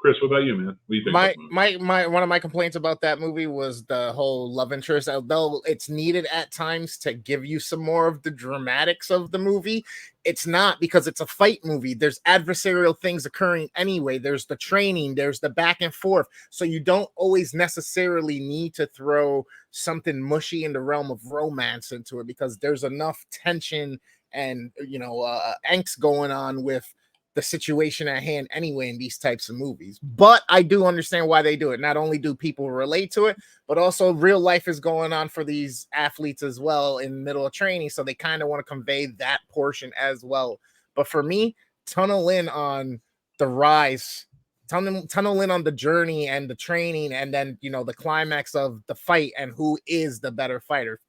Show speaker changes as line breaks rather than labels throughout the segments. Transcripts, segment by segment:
Chris, what about you, man? What do you think about the movie?
My one of my complaints about that movie was the whole love interest. Although it's needed at times to give you some more of the dramatics of the movie, it's not, because it's a fight movie. There's adversarial things occurring anyway. There's the training, there's the back and forth. So you don't always necessarily need to throw something mushy in the realm of romance into it, because there's enough tension and angst going on with the situation at hand anyway in these types of movies. But I do understand why they do it. Not only do people relate to it, but also real life is going on for these athletes as well in the middle of training, so they kind of want to convey that portion as well. But for me, tunnel in on the rise, tunnel in on the journey and the training, and then the climax of the fight and who is the better fighter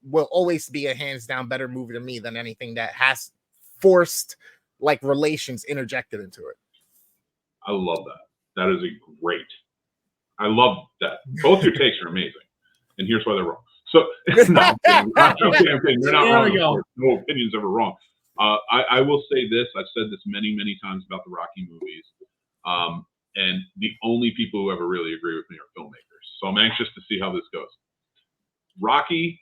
will always be a hands down better movie to me than anything that has forced like relations interjected into it.
I love that. That is I love that. Both your takes are amazing. And here's why they're wrong. So, no, I'm kidding. They're not wrong. No opinion's ever wrong. I will say this. I've said this many, many times about the Rocky movies. And the only people who ever really agree with me are filmmakers. So I'm anxious to see how this goes. Rocky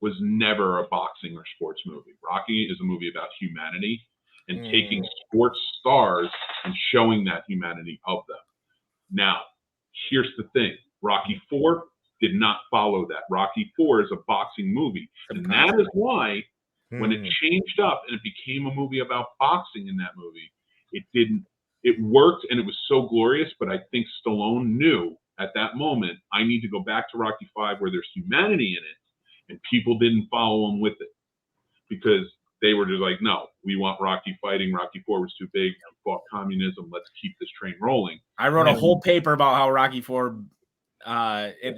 was never a boxing or sports movie. Rocky is a movie about humanity and taking sports stars and showing that humanity of them. Now, here's the thing. Rocky IV did not follow that. Rocky IV is a boxing movie. And that is why when it changed up and it became a movie about boxing in that movie, it worked and it was so glorious, but I think Stallone knew at that moment, I need to go back to Rocky V where there's humanity in it. And people didn't follow him with it because they were just like, no, we want Rocky fighting. Rocky IV was too big. We fought communism. Let's keep this train rolling.
I wrote a whole paper about how Rocky IV,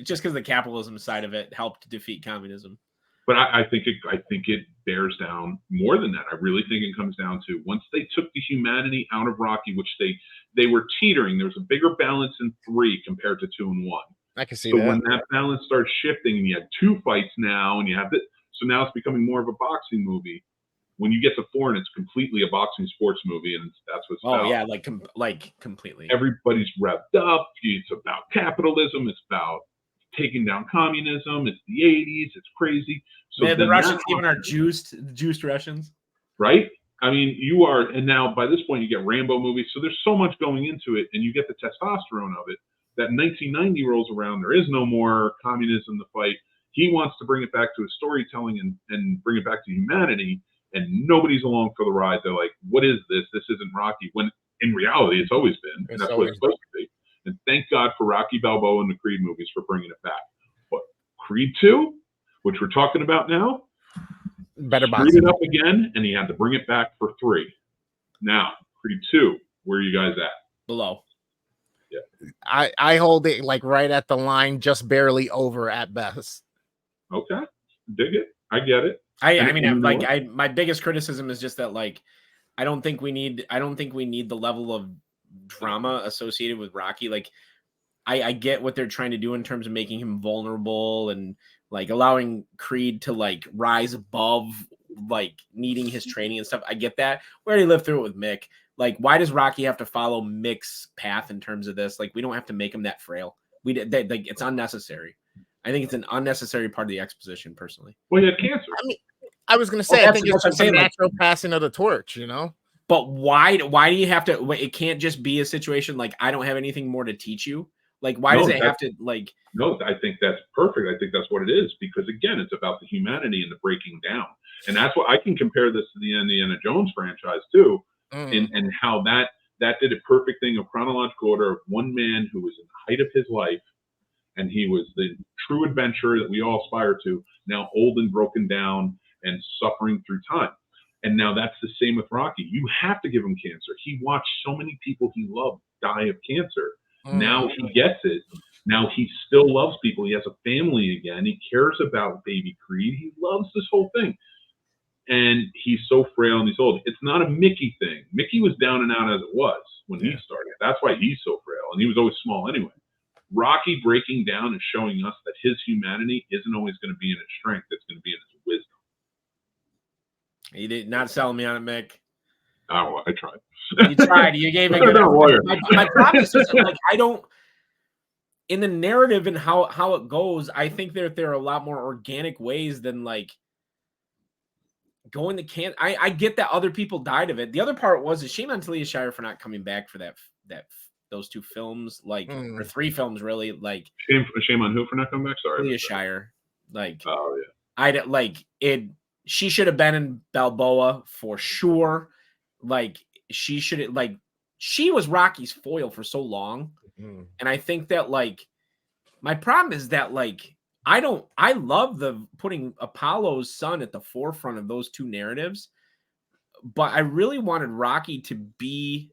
just because the capitalism side of it helped defeat communism.
But I think it bears down more than that. I really think it comes down to once they took the humanity out of Rocky, which they were teetering. There was a bigger balance in 3 compared to 2 and 1.
I can see
that.
So
when that balance starts shifting and you have 2 fights now and you have it, so now it's becoming more of a boxing movie. When you get to 4 and it's completely a boxing sports movie and that's what's about.
Oh yeah, like completely.
Everybody's revved up. It's about capitalism. It's about taking down communism. It's the 80s. It's crazy. So
the Russians even are juiced Russians.
Right? I mean, you are, and now by this point you get Rambo movies. So there's so much going into it and you get the testosterone of it. That 1990 rolls around, there is no more communism to fight. He wants to bring it back to his storytelling and bring it back to humanity, and nobody's along for the ride. They're like, what is this? This isn't Rocky. When in reality, it's always been, and that's what it's supposed to be. And thank God for Rocky Balboa and the Creed movies for bringing it back. But Creed 2, which we're talking about now,
better
screwed it up again, and he had to bring it back for 3. Now, Creed 2, where are you guys at?
Below.
Yeah.
I hold it like right at the line, just barely over at best.
Okay. Dig it. I get it.
I mean, my biggest criticism is just that, like, I don't think we need the level of drama associated with Rocky. Like, I get what they're trying to do in terms of making him vulnerable and like allowing Creed to like rise above like needing his training and stuff. I get that. We already lived through it with Mick. Like, why does Rocky have to follow Mick's path in terms of this? Like, we don't have to make him that frail. It's unnecessary. I think it's an unnecessary part of the exposition, personally.
Well, he had cancer.
I mean, I was going to say, I think it's just a natural passing of the torch,
But why do you have to? It can't just be a situation like I don't have anything more to teach you. Like, why does it have to like?
No, I think that's perfect. I think that's what it is because again, it's about the humanity and the breaking down, and that's what I can compare this to the Indiana Jones franchise too, and how that did a perfect thing of chronological order of one man who was in the height of his life, and he was the true adventurer that we all aspire to. Now old and broken down and suffering through time. And now that's the same with Rocky. You have to give him cancer. He watched so many people he loved die of cancer. Now he gets it. Now he still loves people. He has a family again. He cares about baby Creed. He loves this whole thing. And he's so frail and he's old. It's not a Mickey thing. Mickey was down and out as it was when he started. That's why he's so frail. And he was always small anyway. Rocky breaking down and showing us that his humanity isn't always going to be in his strength. It's going to be in his wisdom.
You did not sell me on it, Mick.
Oh, I tried.
You tried. You gave it a good effort. My problem is just, like, I don't. In the narrative and how it goes, I think there are a lot more organic ways than like going to camp. I get that other people died of it. The other part was a shame on Talia Shire for not coming back for those 2 films, like or 3 films really. Like
shame on who for not coming back? Sorry,
Talia Shire. Like,
oh yeah,
I like it. She should have been in Balboa for sure. Like she should like she was Rocky's foil for so long. And I think that, like, my problem is that, like, I love the putting Apollo's son at the forefront of those 2 narratives, but I really wanted Rocky to be,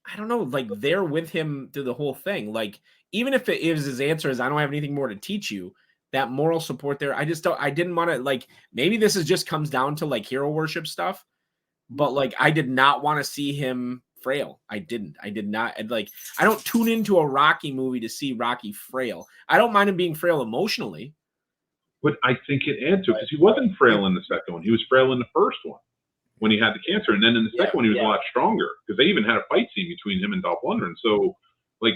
I don't know, like, there with him through the whole thing. Like, even if it is his answer is, I don't have anything more to teach you, that moral support there. I didn't want to, like, maybe this is just comes down to like hero worship stuff, but like, I did not want to see him frail. I did not. Like, I don't tune into a Rocky movie to see Rocky frail. I don't mind him being frail emotionally,
but I think it adds to it because he wasn't frail in the second one. He was frail in the first one when he had the cancer, and then in the second one he was a lot stronger because they even had a fight scene between him and Dolph Lundgren. So, like,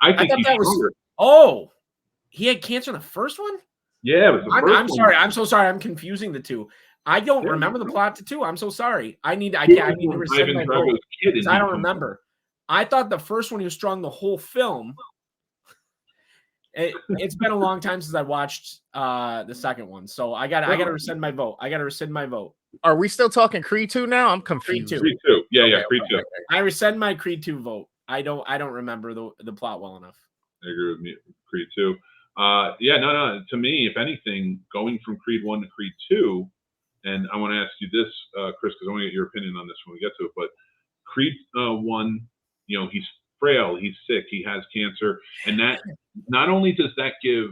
I think he's stronger.
Oh, he had cancer in the first one.
Yeah, it was the first
I'm sorry. I'm so sorry. I'm confusing the 2. I don't remember the plot to 2. I'm so sorry. I need to rescind my vote because I don't remember. I thought the first one he was strong the whole film. It's been a long time since I watched the second one, so I gotta rescind my vote.
Are we still talking Creed 2 now? I'm confused.
Creed 2. Yeah, Creed 2.
I rescind my Creed 2 vote. I don't remember the plot well enough.
I agree with me. Creed 2. No. To me, if anything, going from Creed 1 to Creed 2. And I want to ask you this, Chris, because I want to get your opinion on this when we get to it. But Creed 1, he's frail, he's sick, he has cancer, and that not only does that give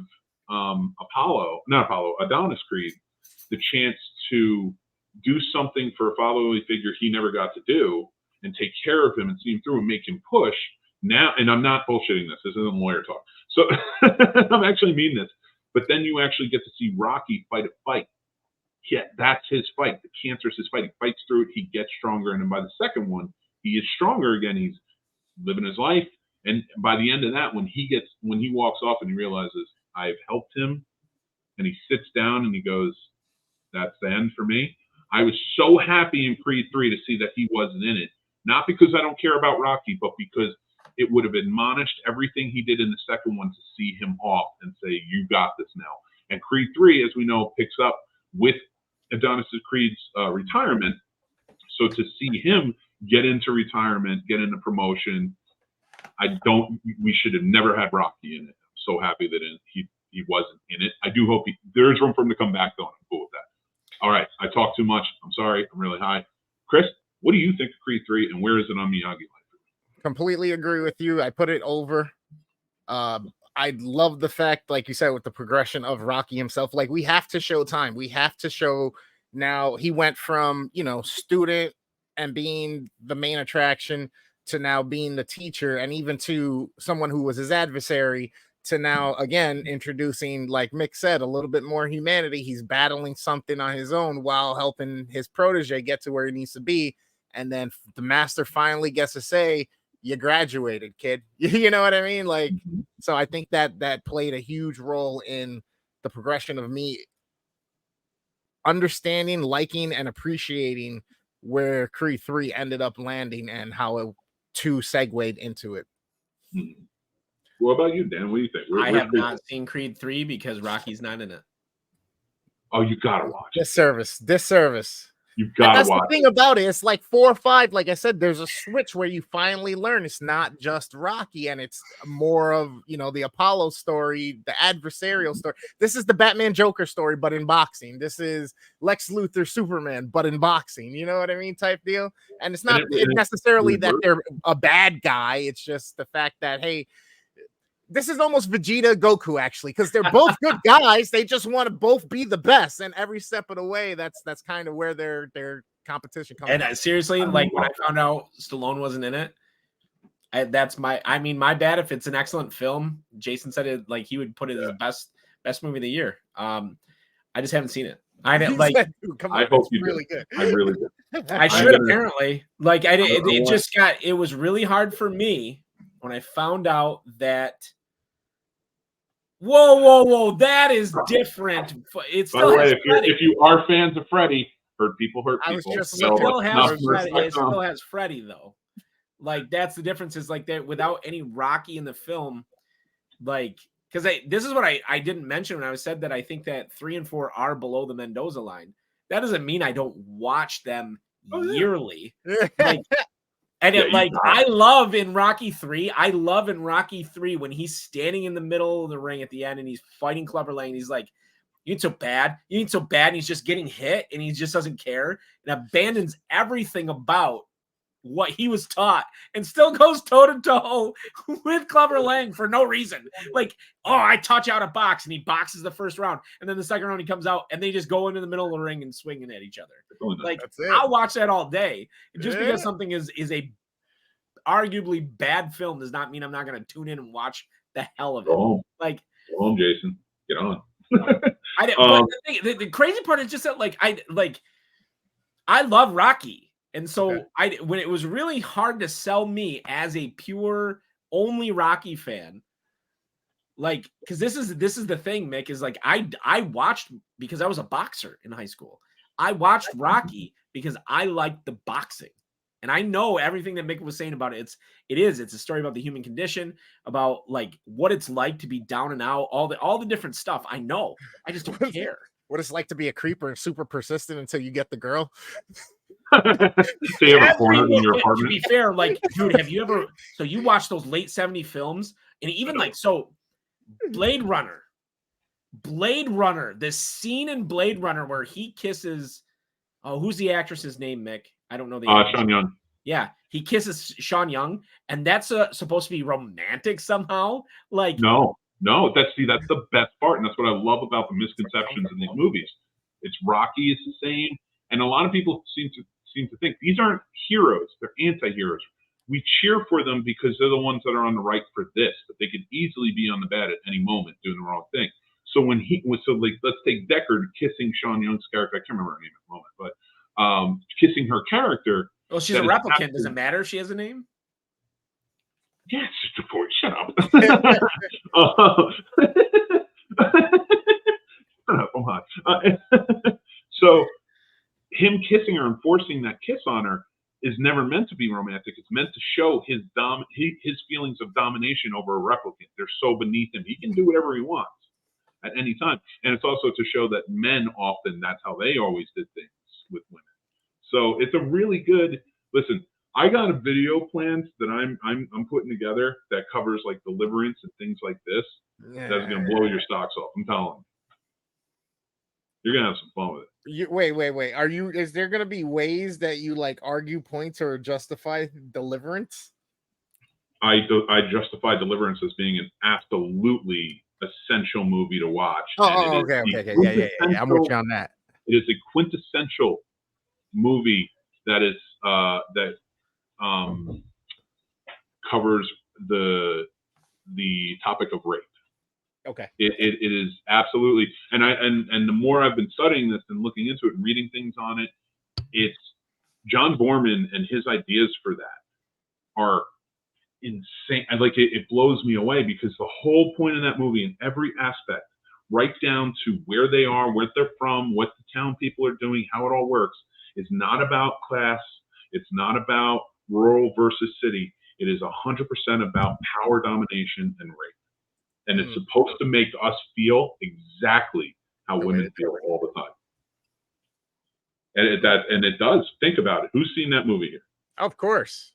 Adonis Creed the chance to do something for a fatherly figure he never got to do, and take care of him and see him through and make him push. Now, and I'm not bullshitting this. This isn't lawyer talk. So I'm actually mean this. But then you actually get to see Rocky fight a fight. Yeah, that's his fight. The cancer is his fight. He fights through it. He gets stronger. And then by the second one, he is stronger again. He's living his life. And by the end of that, when he walks off and he realizes I've helped him, and he sits down and he goes, that's the end for me. I was so happy in Creed 3 to see that he wasn't in it. Not because I don't care about Rocky, but because it would have admonished everything he did in the second one to see him off and say, you got this now. And Creed 3, as we know, picks up with Adonis Creed's retirement. So to see him get into retirement, get into promotion, we should have never had Rocky in it. I'm so happy that he wasn't in it. I do hope there's room for him to come back, though. I'm cool with that. All right, I talked too much. I'm sorry. I'm really high. Chris, what do you think of Creed 3, and where is it on Miyagi Line?
Completely agree with you. I put it over. I love the fact, like you said, with the progression of Rocky himself. Like, we have to show time. We have to show now he went from, student and being the main attraction to now being the teacher, and even to someone who was his adversary, to now again introducing, like Mick said, a little bit more humanity. He's battling something on his own while helping his protege get to where he needs to be. And then the master finally gets to say, you graduated, kid. You know what I mean? Like, so I think that played a huge role in the progression of me understanding, liking, and appreciating where Creed 3 ended up landing and how it 2 segued into it.
What about you, Dan? What do you think?
I have not seen Creed 3 because Rocky's not in it.
Oh, you gotta watch.
Disservice.
You gotta
that's
watch.
The thing about it. It's like 4 or 5. Like I said, there's a switch where you finally learn it's not just Rocky, and it's more of the Apollo story, the adversarial story. This is the Batman Joker story, but in boxing. This is Lex Luthor Superman, but in boxing. You know what I mean? Type deal. And it's not necessarily that they're a bad guy. It's just the fact that, hey, this is almost Vegeta Goku, actually, because they're both good guys. They just want to both be the best, and every step of the way, that's kind of where their competition comes.
And seriously, like when I found out Stallone wasn't in it, my bad if it's an excellent film. Jason said it like he would put it as the best movie of the year. I just haven't seen it. I didn't like.
Dude, come
I
on,
hope
it's
you
really
did.
good.
I really did.
I
I'm
should
gonna-
apparently. Like I did.
I don't know
It
what.
just got. It was really hard for me when I found out that. Whoa! That is different. It
By the
still
way,
has
if
Freddy.
if you are fans of Freddy, hurt people hurt
I was
people.
just
It
looking
still
at
has
numbers.
Freddy. It
Snobs.com.
still has Freddy though. Like that's the difference. Is like that without any Rocky in the film. Like because this is what I didn't mention when I said that I think that 3 and 4 are below the Mendoza line. That doesn't mean I don't watch them yearly. Like. And
Yeah,
it like I love in Rocky 3. I love in Rocky 3 when he's standing in the middle of the ring at the end and he's fighting Clubber Lang. And he's like, "You ain't so bad. You ain't so bad." And he's just getting hit and he just doesn't care and abandons everything about what he was taught and still goes toe to toe with Clubber Lang for no reason. Like, oh, I taught you how to box, and he boxes the first round, and then the second round he comes out and they just go into the middle of the ring and swinging at each other. Like, I'll watch that all day. Just because something is a arguably bad film does not mean I'm not going to tune in and watch the hell of it. Like,
go home, Jason. Get on.
I didn't. But the crazy part is just that, like, I love Rocky. And so when it was really hard to sell me as a pure only Rocky fan, like, because this is the thing, Mick, is like I watched because I was a boxer in high school. I watched Rocky because I liked the boxing. And I know everything that Mick was saying about it. It's a story about the human condition, about like what it's like to be down and out, all the different stuff. I know. I just don't care.
What it's like to be a creeper and super persistent until you get the girl.
So you have a corner in your apartment.
To be fair, like, dude, have you ever? So you watch those late 70s films, and even like Blade Runner, the scene in Blade Runner where he kisses. Oh, who's the actress's name, Mick? I don't know the.
Sean Young.
Yeah, he kisses Sean Young, and that's supposed to be romantic somehow. Like,
no, that's the best part, and that's what I love about the misconceptions in these movies. It's Rocky is the same, and a lot of people seem to think these aren't heroes; they're anti-heroes. We cheer for them because they're the ones that are on the right for this, but they could easily be on the bad at any moment doing the wrong thing. So when he was like, let's take Deckard kissing Sean Young's character. I can't remember her name at the moment, but kissing her character.
Well, she's a replicant. Does it matter if she has a name?
Yes, of course. Shut up. I'm hot. So him kissing her and forcing that kiss on her is never meant to be romantic. It's meant to show his feelings of domination over a replicant. They're so beneath him. He can do whatever he wants at any time. And it's also to show that men often, that's how they always did things with women. So it's a really good, listen, I got a video planned that I'm putting together that covers like Deliverance and things like this. Yeah. That's gonna blow your socks off. I'm telling you. You're gonna have some fun with it.
Wait. Is there gonna be ways that you like argue points or justify Deliverance?
I justify Deliverance as being an absolutely essential movie to watch.
Okay. Yeah. I'm with you on that.
It is a quintessential movie that is covers the topic of rape.
Okay.
It is absolutely, and the more I've been studying this and looking into it and reading things on it, it's John Borman and his ideas for that are insane. Like it blows me away because the whole point of that movie in every aspect, right down to where they are, where they're from, what the town people are doing, how it all works, is not about class. It's not about rural versus city. It is 100% about power domination and rape. And it's supposed to make us feel exactly how women feel all the time. And it does. Think about it. Who's seen that movie here?
Of course.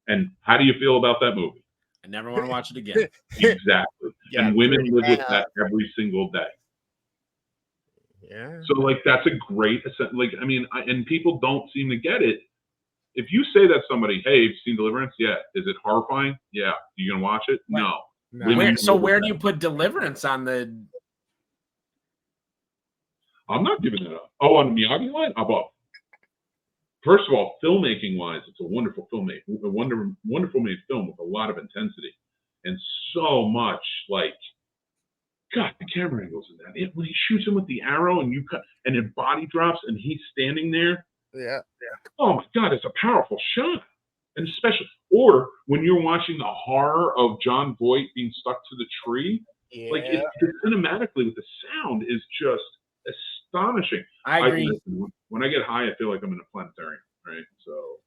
And how do you feel about that movie?
I never want to watch it again.
Exactly. And women live with that every single day.
Yeah.
So like that's a great, like, I mean, and people don't seem to get it. If you say that somebody, hey, have you seen Deliverance? Yeah. Is it horrifying? Yeah. You gonna watch it? No.
Where do you put Deliverance on the?
I'm not giving it up. Oh, on Miyagi Line, above. First of all, filmmaking wise, it's a wonderful wonderful made film with a lot of intensity and so much like God, the camera angles in that. When he shoots him with the arrow and his body drops and he's standing there.
Yeah.
Oh my God, it's a powerful shot. And especially, or when you're watching the horror of John Voight being stuck to the tree, like cinematically with the sound is just astonishing.
I agree.
When I get high, I feel like I'm in a planetarium, right? So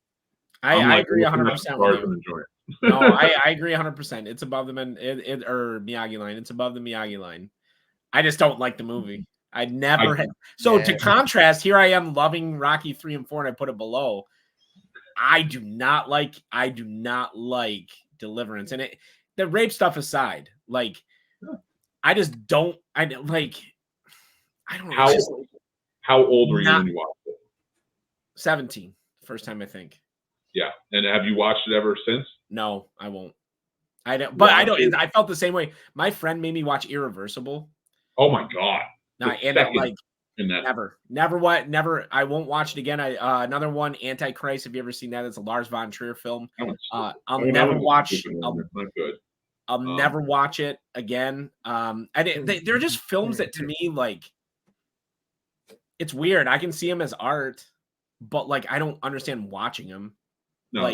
I agree 100% with you.
Enjoy it.
No, I agree 100%. It's above the Miyagi Line. It's above the Miyagi Line. I just don't like the movie. To contrast, here I am loving Rocky 3 and 4, and I put it below. I do not like Deliverance, and the rape stuff aside, like I just don't. I don't like. I don't.
How old were you when you watched it?
17. First time, I think.
Yeah, and have you watched it ever since?
No, I won't. I don't. But I don't. I felt the same way. My friend made me watch Irreversible.
Oh my God!
Never. I won't watch it again. Another one, Antichrist. Have you ever seen that? It's a Lars von Trier film. I'll never watch. I'll never watch it again. They're just films that to me, like, it's weird. I can see them as art, but like I don't understand watching them.
No,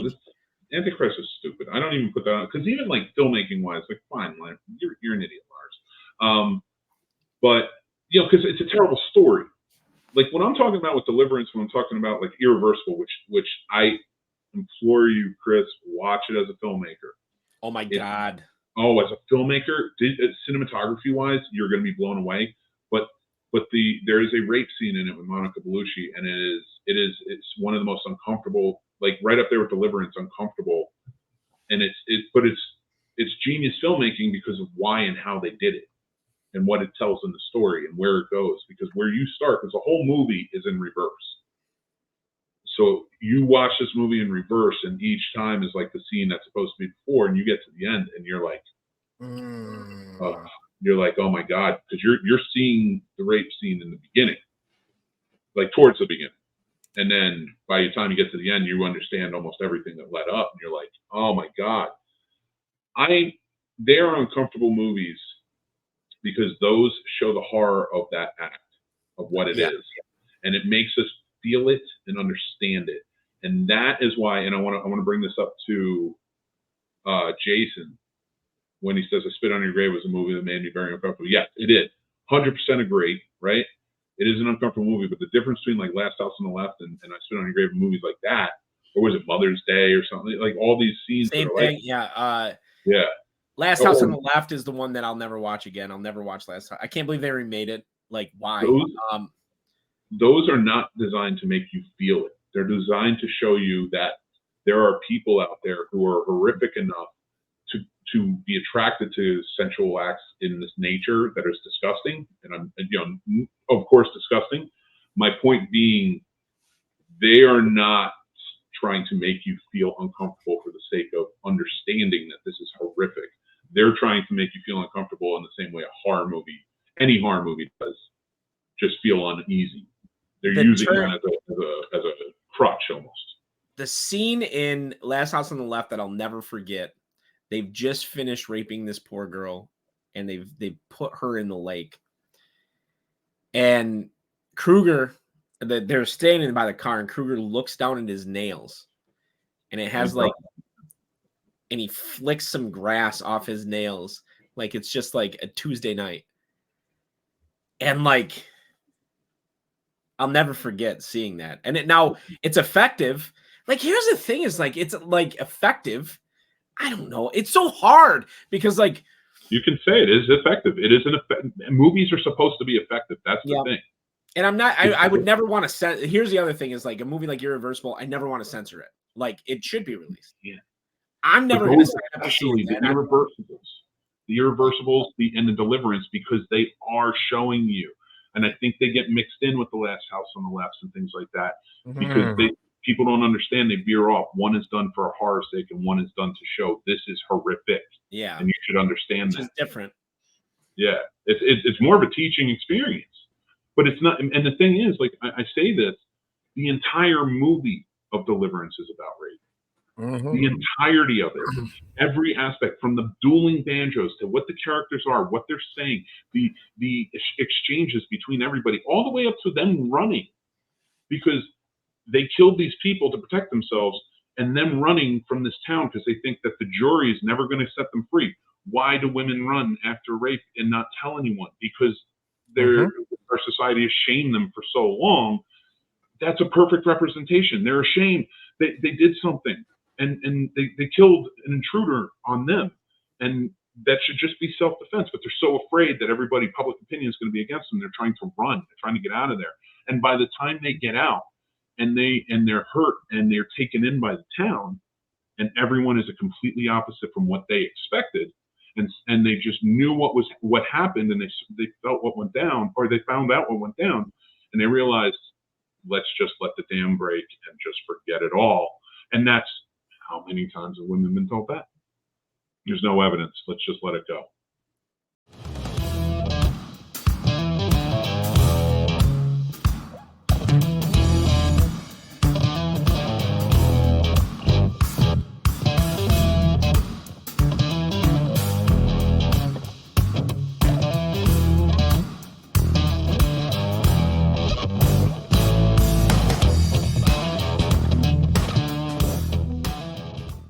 Antichrist is stupid. I don't even put that on because even like filmmaking wise, like fine, like, you're an idiot, Lars. But because it's a terrible story. Like when I'm talking about with Deliverance, when I'm talking about like Irreversible, which I implore you, Chris, watch it as a filmmaker.
Oh my God.
Oh, as a filmmaker, cinematography wise, you're going to be blown away. But there is a rape scene in it with Monica Bellucci, and it's one of the most uncomfortable, like right up there with Deliverance, uncomfortable. And it's genius filmmaking because of why and how they did it. And what it tells in the story and where it goes, because where you start, because the whole movie is in reverse. So you watch this movie in reverse, and each time is like the scene that's supposed to be before, and you get to the end, and you're like, oh my God, because you're seeing the rape scene in the beginning, like towards the beginning, and then by the time you get to the end, you understand almost everything that led up, and you're like, oh my God, they are uncomfortable movies. Because those show the horror of that act, of what it is, and it makes us feel it and understand it, and that is why. And I want to bring this up to Jason when he says "I Spit on Your Grave" was a movie that made me very uncomfortable. Yes, it is. 100% agree. Right? It is an uncomfortable movie, but the difference between like Last House on the Left and I Spit on Your Grave, movies like that, or was it Mother's Day or something, like all these scenes.
Same thing.
Yeah.
Last House on the Left is the one that I'll never watch again. I'll never watch Last House. I can't believe they remade it. Like, why?
Those are not designed to make you feel it. They're designed to show you that there are people out there who are horrific enough to be attracted to sensual acts in this nature that is disgusting. And I'm, of course, disgusting. My point being, they are not trying to make you feel uncomfortable for the sake of understanding that this is horrific. They're trying to make you feel uncomfortable in the same way any horror movie does, just feel uneasy. They're using that as a crutch almost.
The scene in Last House on the Left that I'll never forget, they've just finished raping this poor girl, and they've put her in the lake. And Kruger, they're standing by the car, and Kruger looks down at his nails, and it has and he flicks some grass off his nails, like it's just like a Tuesday night. And like, I'll never forget seeing that. And now it's effective. Like, here's the thing: is like it's like effective. I don't know. It's so hard because like
you can say it is effective. It is an effect. Movies are supposed to be effective. That's the thing.
And I'm not. I would never want to Here's the other thing: is like a movie like Irreversible. I never want to censor it. Like it should be released.
Yeah.
I'm never going to sign up to see
the Irreversibles, and the Deliverance, because they are showing you. And I think they get mixed in with the Last House on the Left and things like that because people don't understand. They veer off. One is done for a horror sake, and one is done to show this is horrific.
Yeah,
and you should understand that.
It's different.
Yeah, it's more of a teaching experience, but it's not. And the thing is, like I say this, the entire movie of Deliverance is about rape. The entirety of it, every aspect, from the dueling banjos to what the characters are, what they're saying, the exchanges between everybody, all the way up to them running, because they killed these people to protect themselves, and them running from this town because they think that the jury is never going to set them free. Why do women run after rape and not tell anyone? Because our society has shamed them for so long. That's a perfect representation. They're ashamed. They did something, and they killed an intruder on them, and that should just be self-defense. But they're so afraid that public opinion is going to be against them. They're trying to run. They're trying to get out of there. And by the time they get out, and they're hurt, and they're taken in by the town, and everyone is a completely opposite from what they expected, and they just knew what happened, and they felt what went down, or they found out what went down, and they realized, let's just let the dam break and just forget it all. And that's how many times have women been told that? There's no evidence. Let's just let it go.